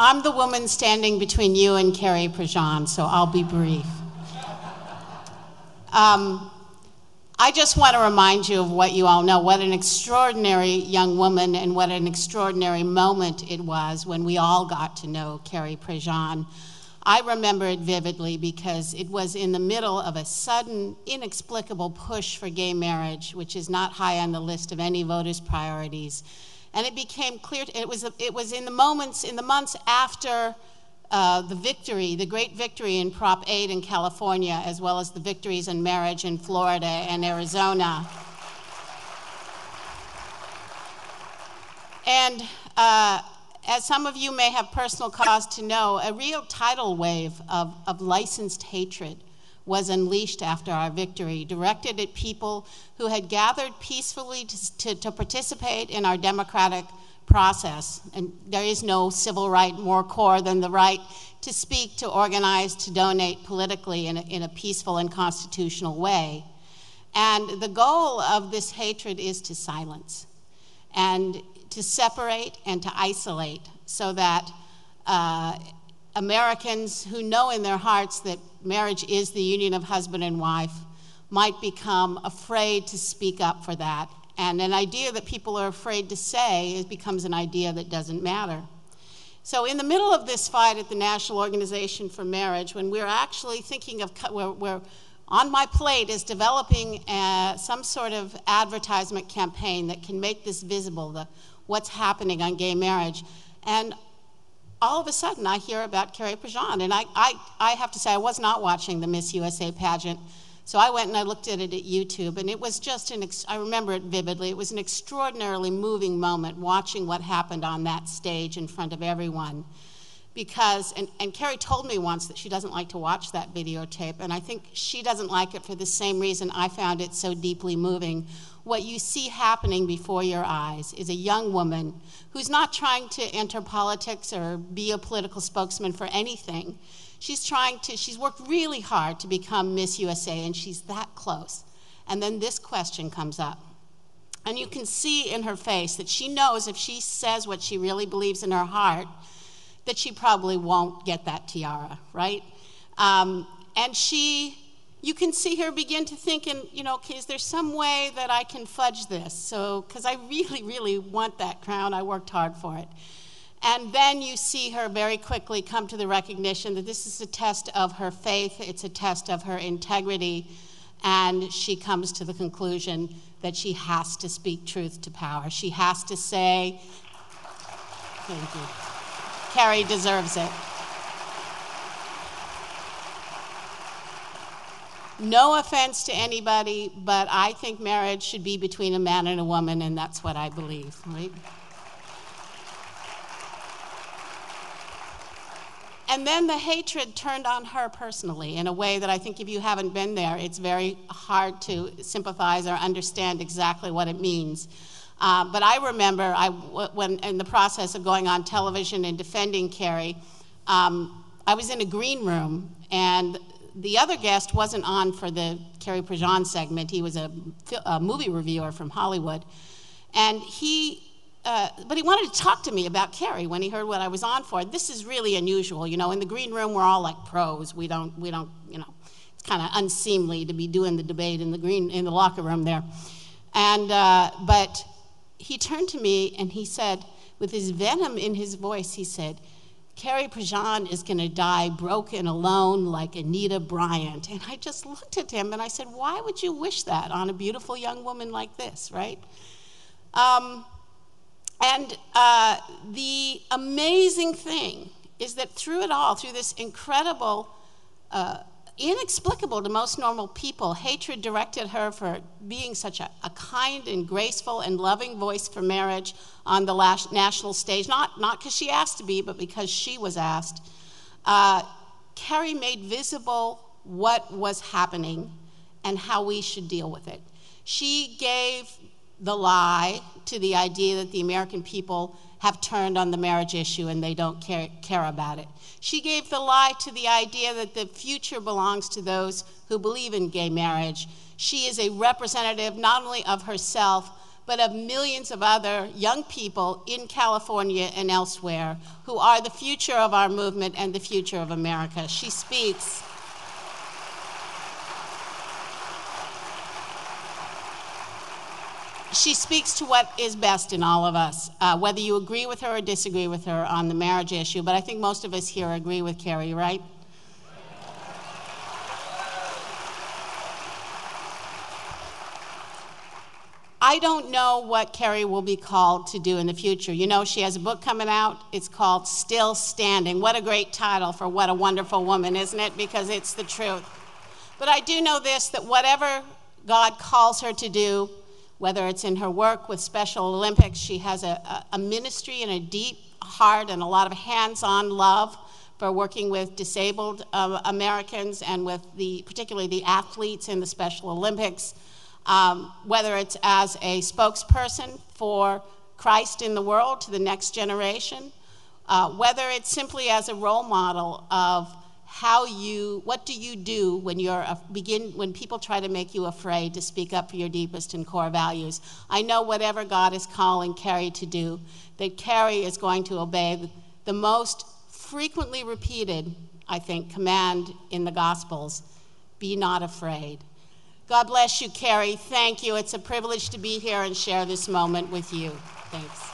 I'm the woman standing between you and Carrie Prejean, so I'll be brief. I just want to remind you of what you all know, what an extraordinary young woman and what an extraordinary moment it was when we all got to know Carrie Prejean. I remember it vividly because it was in the middle of a sudden, inexplicable push for gay marriage, which is not high on the list of any voters' priorities. And it became clear, it was in the months after the great victory in Prop 8 in California, as well as the victories in marriage in Florida and Arizona. And as some of you may have personal cause to know, a real tidal wave of licensed hatred was unleashed after our victory, directed at people who had gathered peacefully to participate in our democratic process. And there is no civil right more core than the right to speak, to organize, to donate politically in a peaceful and constitutional way. And the goal of this hatred is to silence and to separate and to isolate so that Americans who know in their hearts that marriage is the union of husband and wife might become afraid to speak up for that. And an idea that people are afraid to say becomes an idea that doesn't matter. So in the middle of this fight at the National Organization for Marriage, when we're actually thinking of, we're on my plate is developing some sort of advertisement campaign that can make this visible, what's happening on gay marriage. And all of a sudden, I hear about Carrie Prejean. And I have to say, I was not watching the Miss USA pageant. So I went and I looked at it at YouTube, and it was just I remember it vividly. It was an extraordinarily moving moment watching what happened on that stage in front of everyone. Because, and Carrie told me once that she doesn't like to watch that videotape, and I think she doesn't like it for the same reason I found it so deeply moving. What you see happening before your eyes is a young woman who's not trying to enter politics or be a political spokesman for anything. She's worked really hard to become Miss USA, and she's that close. And then this question comes up. And you can see in her face that she knows if she says what she really believes in her heart, that she probably won't get that tiara, right? And you can see her begin to think, okay, is there some way that I can fudge this? So, because I really, really want that crown, I worked hard for it. And then you see her very quickly come to the recognition that this is a test of her faith, it's a test of her integrity, and she comes to the conclusion that she has to speak truth to power. She has to say, thank you, Carrie deserves it. No offense to anybody, but I think marriage should be between a man and a woman, and that's what I believe, right? And then the hatred turned on her personally in a way that I think if you haven't been there, it's very hard to sympathize or understand exactly what it means. But I remember when in the process of going on television and defending Carrie, I was in a green room, and the other guest wasn't on for the Carrie Prejean segment. He was a movie reviewer from Hollywood. And but he wanted to talk to me about Carrie when he heard what I was on for. This is really unusual. In the green room, we're all like pros. We don't, it's kind of unseemly to be doing the debate in the locker room there. And, but he turned to me and he said, with his venom in his voice, he said, Carrie Prejean is going to die broken, alone, like Anita Bryant. And I just looked at him and I said, why would you wish that on a beautiful young woman like this, right? The amazing thing is that through it all, through this incredible, inexplicable to most normal people, hatred directed her for being such a kind and graceful and loving voice for marriage on the national stage, not because she asked to be, but because she was asked. Carrie made visible what was happening and how we should deal with it. She gave the lie to the idea that the American people have turned on the marriage issue and they don't care about it. She gave the lie to the idea that the future belongs to those who believe in gay marriage. She is a representative not only of herself, but of millions of other young people in California and elsewhere who are the future of our movement and the future of America. She speaks to what is best in all of us, whether you agree with her or disagree with her on the marriage issue, but I think most of us here agree with Carrie, right? I don't know what Carrie will be called to do in the future. You know, she has a book coming out. It's called Still Standing. What a great title for what a wonderful woman, isn't it? Because it's the truth. But I do know this, that whatever God calls her to do, whether it's in her work with Special Olympics, she has a ministry and a deep heart and a lot of hands-on love for working with disabled Americans and with particularly the athletes in the Special Olympics. Whether it's as a spokesperson for Christ in the world to the next generation, whether it's simply as a role model of what do you do when when people try to make you afraid to speak up for your deepest and core values. I know whatever God is calling Carrie to do, that Carrie is going to obey the most frequently repeated, I think, command in the Gospels: be not afraid. God bless you, Carrie. Thank you. It's a privilege to be here and share this moment with you. Thanks.